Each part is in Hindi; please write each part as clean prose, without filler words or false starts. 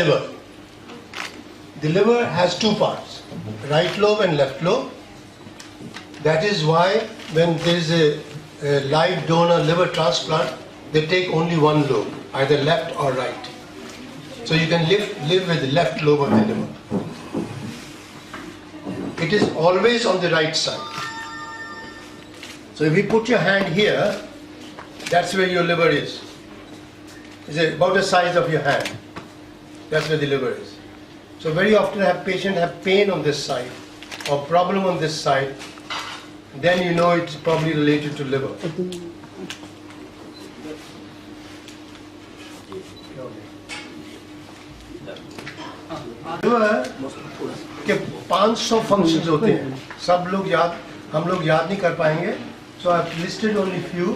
liver. The liver has two parts, right lobe and left lobe. That is why when there is a live donor liver transplant, they take only one lobe, either left or right. So you can live with the left lobe of the liver. It is always on the right side. So if you put your hand here, that's where your liver is. It's about the size of your hand. That's where the liver is. So very often patients have pain on this side or problem on this side. Then you know it's probably related to liver. Liver के 500 फंक्शंस होते हैं. सब लोग हम लोग याद नहीं कर पाएंगे. So I've listed only few.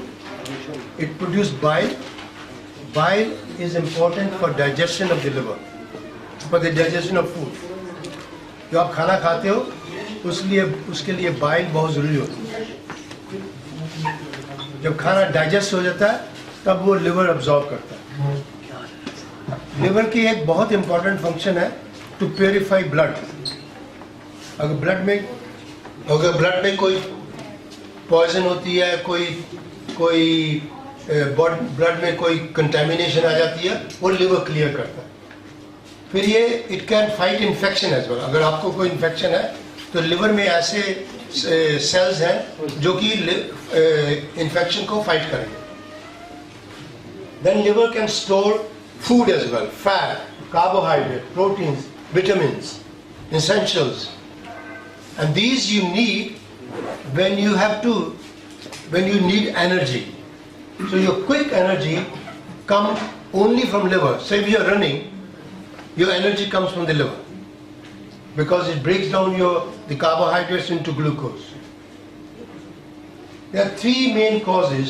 It produces bile. Bile is important for digestion of the liver, for the digestion of food. जो आप खाना खाते हो उसके लिए बाइल बहुत ज़रूरी होती है. जब खाना डाइजेस्ट हो जाता है तब वो लिवर अब्जॉर्ब करता है. लिवर की एक बहुत इंपॉर्टेंट फंक्शन है टू प्योरीफाई ब्लड. अगर ब्लड में कोई पॉइजन होती है, कोई ब्लड में कोई कंटेमिनेशन आ जाती है, वो लिवर क्लियर करता है. फिर ये it can fight infection as well. अगर आपको कोई इन्फेक्शन है तो लिवर में ऐसे सेल्स हैं जो कि इन्फेक्शन को फाइट करेंगे. Then liver can store food as well, fat, carbohydrate, proteins, vitamins, essentials, and these you need when you need energy. So your quick energy comes only from liver. So if you are running, your energy comes from the liver because it breaks down the carbohydrates into glucose. There are three main causes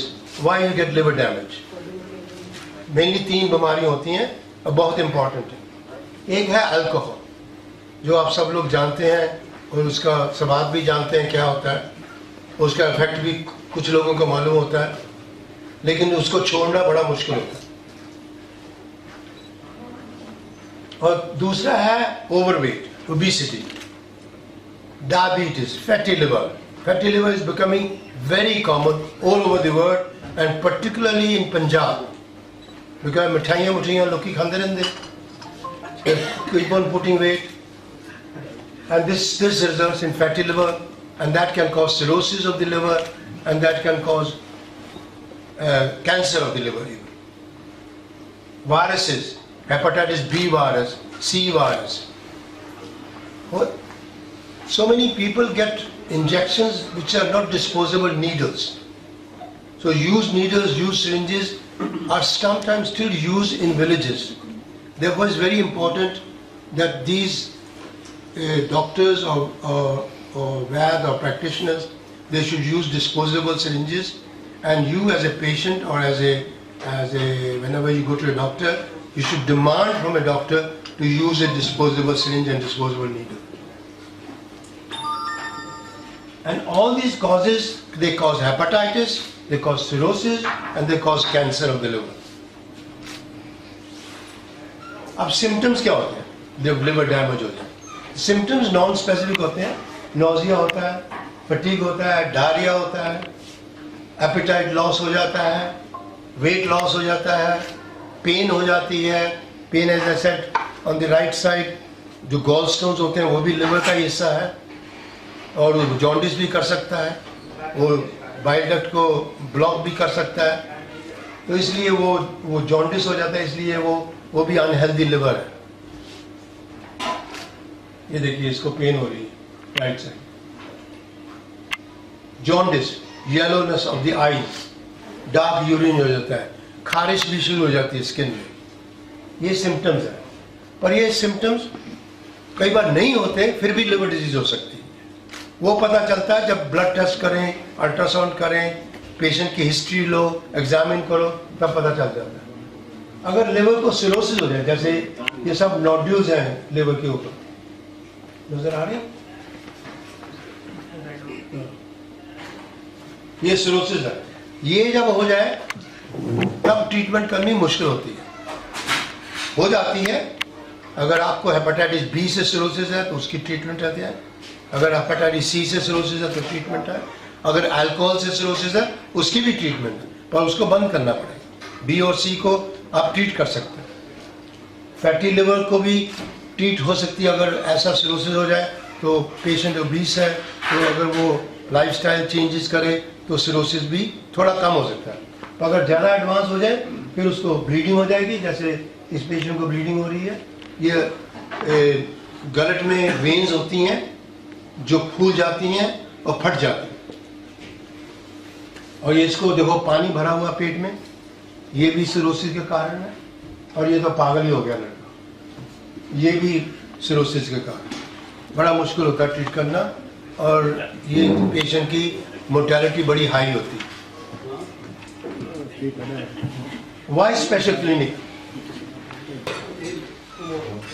why you get liver damage. Mainly 3 बीमारियां होती हैं और बहुत important है. एक है अल्कोहल, जो आप सब लोग जानते हैं और उसका स्वाद भी जानते हैं क्या होता है. उसका इफेक्ट भी कुछ लोगों को मालूम होता है, लेकिन उसको छोड़ना बड़ा मुश्किल होता है. और दूसरा है overweight, obesity, diabetes, fatty liver. Fatty liver is becoming very common all over the world and particularly in Punjab, because मिठाइयाँ लोग खाते रहते. Keep on putting weight, and this results in fatty liver, and that can cause cirrhosis of the liver, and that can cause cancer of the liver. Viruses, hepatitis B virus, C virus. So many people get injections which are not disposable needles. So used needles, used syringes are sometimes still used in villages. Therefore, it's very important that these doctors or VAD or practitioners, they should use disposable syringes, and you as a patient or as a whenever you go to a doctor, you should demand from a doctor to use a disposable syringe and disposable needle. And all these causes, they cause hepatitis, they cause cirrhosis, and they cause cancer of the liver. अब सिम्टम्स क्या होते हैं जब लिवर डैमेज होता है? सिम्टम्स नॉन स्पेसिफिक होते हैं. नोजिया होता है, फटीग होता है, डायरिया होता है, एपेटाइट लॉस हो जाता है, वेट लॉस हो जाता है, पेन हो जाती है. Pain as I said on the right side. जो गॉल स्टोन्स होते हैं वो भी लिवर का ही हिस्सा है, और वो जॉन्डिस भी कर सकता है, वो बाइल डक्ट को ब्लॉक भी कर सकता है. तो इसलिए वो जॉन्डिस हो जाता है, इसलिए वो भी अनहेल्दी लिवर है. ये देखिए, इसको पेन हो रही है right side. Jaundice, yellowness of the eyes, dark urine हो जाता है, खारिश भी शुरू हो जाती है स्किन में. ये सिम्टम्स है. पर ये सिम्टम्स कई बार नहीं होते, फिर भी लिवर डिजीज हो सकती है. वो पता चलता है जब ब्लड टेस्ट करें, अल्ट्रासाउंड करें, पेशेंट की हिस्ट्री लो, एग्जामिन करो, तब पता चल जाता है. अगर लिवर को सिरोसिस हो जाए, जैसे ये सब नोड्यूल्स हैं लिवर के ऊपर, नजर आ रही है, ये सिरोसिस है. ये जब हो जाए तब ट्रीटमेंट करनी मुश्किल होती है. हो जाती है अगर आपको हेपेटाइटिस बी से सिरोसिस है तो उसकी ट्रीटमेंट रहती है, अगर हेपेटाइटिस सी से सिरोसिस है तो ट्रीटमेंट है, अगर अल्कोहल से सिरोसिस है उसकी भी ट्रीटमेंट है, पर उसको बंद करना पड़ेगा। बी और सी को आप ट्रीट कर सकते हैं। फैटी लिवर को भी ट्रीट हो सकती है अगर ऐसा सिरोसिस हो जाए तो पेशेंट ओबीस है तो अगर वो लाइफस्टाइल चेंजेस करे तो सिरोसिस भी थोड़ा कम हो सकता है। तो अगर ज़्यादा एडवांस हो जाए फिर उसको ब्लीडिंग हो जाएगी, जैसे इस पेशेंट को ब्लीडिंग हो रही है। ये गलट में वेन्स होती हैं जो फूल जाती हैं और फट जाती हैं, और ये इसको देखो पानी भरा हुआ पेट में, ये भी सिरोसिस के कारण है। और ये तो पागल ही हो गया लड़का, ये भी सिरोसिस के कारण। बड़ा मुश्किल होता है ट्रीट करना, और ये पेशेंट की मोर्टेलिटी बड़ी हाई होती है। Y special clinic?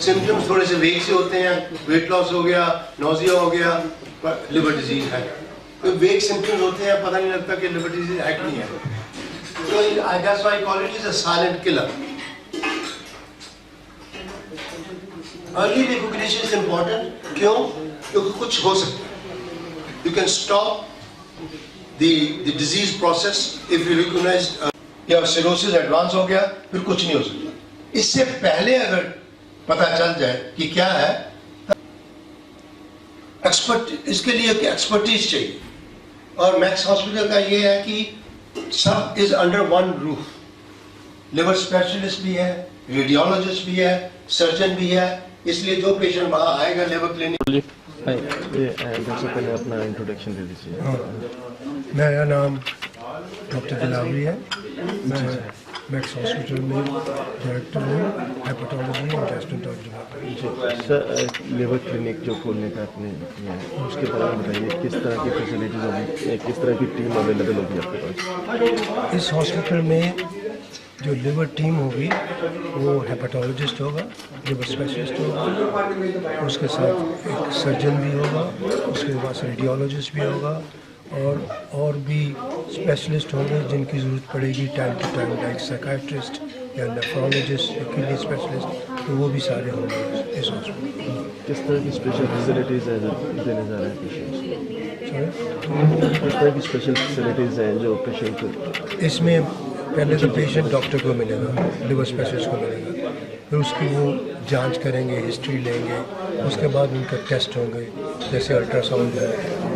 सिम्टम्स थोड़े से वेग से होते हैं, वेट लॉस हो गया, नोजिया हो गया, लिवर डिजीज है। तो वेग सिम्टम्स होते हैं, पता नहीं लगता कि लिवर डिजीज है कि नहीं है। तो that's why I call it is a silent killer. Early recognition is important. क्यों? क्योंकि कुछ हो सकता है। You can stop the disease process if you recognize. या सिरोसिस एडवांस हो गया फिर कुछ नहीं हो सकता। इससे पहले अगर पता चल जाए कि क्या है, इसके लिए एक्सपर्टीज चाहिए। और मैक्स हॉस्पिटल का ये है कि सब is under one roof. Liver specialist भी है, रेडियोलॉजिस्ट भी है, सर्जन भी है, इसलिए जो पेशेंट वहाँ आएगा लिवर क्लिनिक। सबसे पहले अपना इंट्रोडक्शन दे दीजिए। मेरा नाम डॉक्टर दिलावरी है। मैं मैक्स हॉस्पिटल में डायरेक्टर हूँ hepatology and gastroenterology. Sir, liver clinic जो खोलने का आपने किया है उसके बारे में बताइए, किस तरह की फैसिलिटीज होगी, किस तरह की टीम अवेलेबल होगी आपके पास? इस हॉस्पिटल में जो लिवर टीम होगी वो हेपेटोलॉजिस्ट होगा, लिवर स्पेशलिस्ट होगा, उसके साथ एक सर्जन भी होगा, उसके बाद रेडियोलॉजिस्ट भी होगा, और भी स्पेशलिस्ट होंगे जिनकी ज़रूरत पड़ेगी time to time, like psychiatrist या नेफ्रोलॉजिस्ट या किडनी स्पेशलिस्ट, तो वो भी सारे होंगे इस हॉस्पिटल में। किस तरह की स्पेशल फैसिलिटीज़ हैं देने जा रहे हैं पेशेंट्स? सॉरी, किस तरह की स्पेशल फैसिलिटीज़ हैं जो पेशेंट को? इसमें पहले तो पेशेंट डॉक्टर को मिलेगा, लिवर स्पेशलिस्ट को मिलेगा, फिर उसकी वो जांच करेंगे, हिस्ट्री लेंगे, उसके बाद उनके टेस्ट होंगे, जैसे अल्ट्रासाउंड है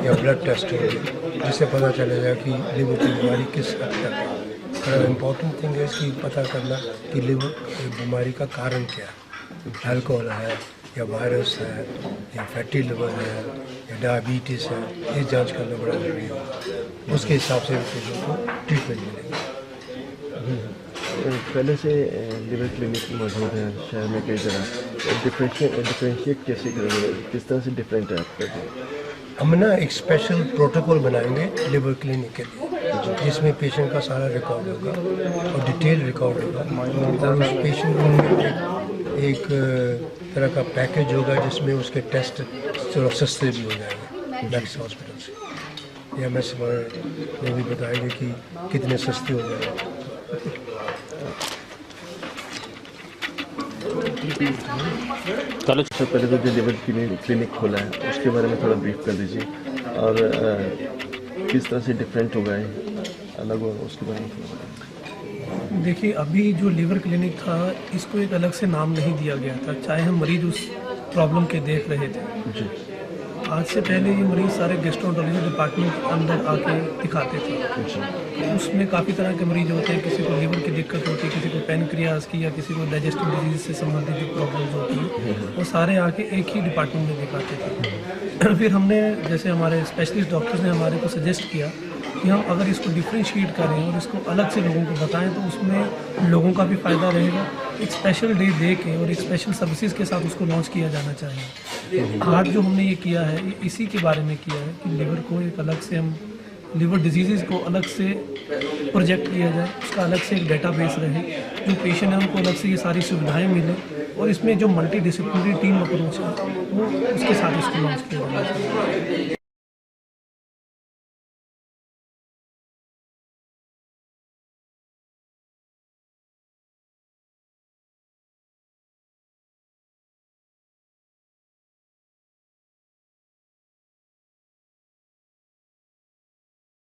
या ब्लड टेस्ट होंगे, जिससे पता चलेगा कि लिवर की बीमारी किस हद तक है। इम्पॉर्टेंट थिंग है इसकी पता करना कि लिवर बीमारी का कारण क्या है। अल्कोहल है या वायरस है या फैटी लिवर है या डायबिटीज़ है, ये जांच करना बड़ा ज़रूरी है। उसके हिसाब से पेशेंट को ट्रीटमेंट मिलेगा। पहले से लिवर क्लिनिक मौजूद है शहर में कई जगह, डिफ्रेंशिएट कैसे करेंगे, किस तरह से डिफरेंट है आपका? हम ना एक स्पेशल प्रोटोकॉल बनाएंगे लिवर क्लिनिक के लिए, जिसमें पेशेंट का सारा रिकॉर्ड होगा और डिटेल रिकॉर्ड होगा, और उस पेशेंट को एक तरह का पैकेज होगा जिसमें उसके टेस्ट थोड़ा सस्ते भी हो जाएंगे मैक्स हॉस्पिटल से। या मैं ये भी बताएंगे कि कितने सस्ते हो जाएंगे। चलो, सबसे पहले तो जो लिवर क्लिनिक खोला है उसके बारे में थोड़ा ब्रीफ कर दीजिए, और किस तरह से डिफरेंट होगा है, अलग होगा, उसके बारे में थोड़ा बताइए। देखिए, अभी जो लिवर क्लिनिक था इसको एक अलग से नाम नहीं दिया गया था, चाहे हम मरीज उस प्रॉब्लम के देख रहे थे जी। आज से पहले ये मरीज सारे गैस्ट्रोएंटेरोलॉजी डिपार्टमेंट के अंदर आके दिखाते थे। उसमें काफ़ी तरह के मरीज होते हैं, किसी को लिवर की दिक्कत होती है, किसी को पैनक्रियाज की, या किसी को डाइजेस्टिव डिजीज से संबंधित जो प्रॉब्लम्स होती हैं, वो सारे आके एक ही डिपार्टमेंट में दिखाते थे। फिर हमने, जैसे हमारे स्पेशलिस्ट डॉक्टर्स ने हमारे को सजेस्ट किया कि हम अगर इसको डिफ्रेंशिएट करें और इसको अलग से लोगों को बताएं तो उसमें लोगों का भी फ़ायदा रहेगा। एक स्पेशल डे दे के और एक स्पेशल सर्विसेज के साथ उसको लॉन्च किया जाना चाहिए। आज जो हमने ये किया है ये इसी के बारे में किया है कि लिवर को एक अलग से, हम लिवर डिजीज़ को अलग से प्रोजेक्ट किया जाए, उसका अलग से एक डेटाबेस रहे, जो पेशेंट है उनको अलग से ये सारी सुविधाएं मिलें, और इसमें जो मल्टी डिसिप्लिनरी टीम अप्रोच है वो उसके साथ इसको लॉन्च किया जाना चाहिए।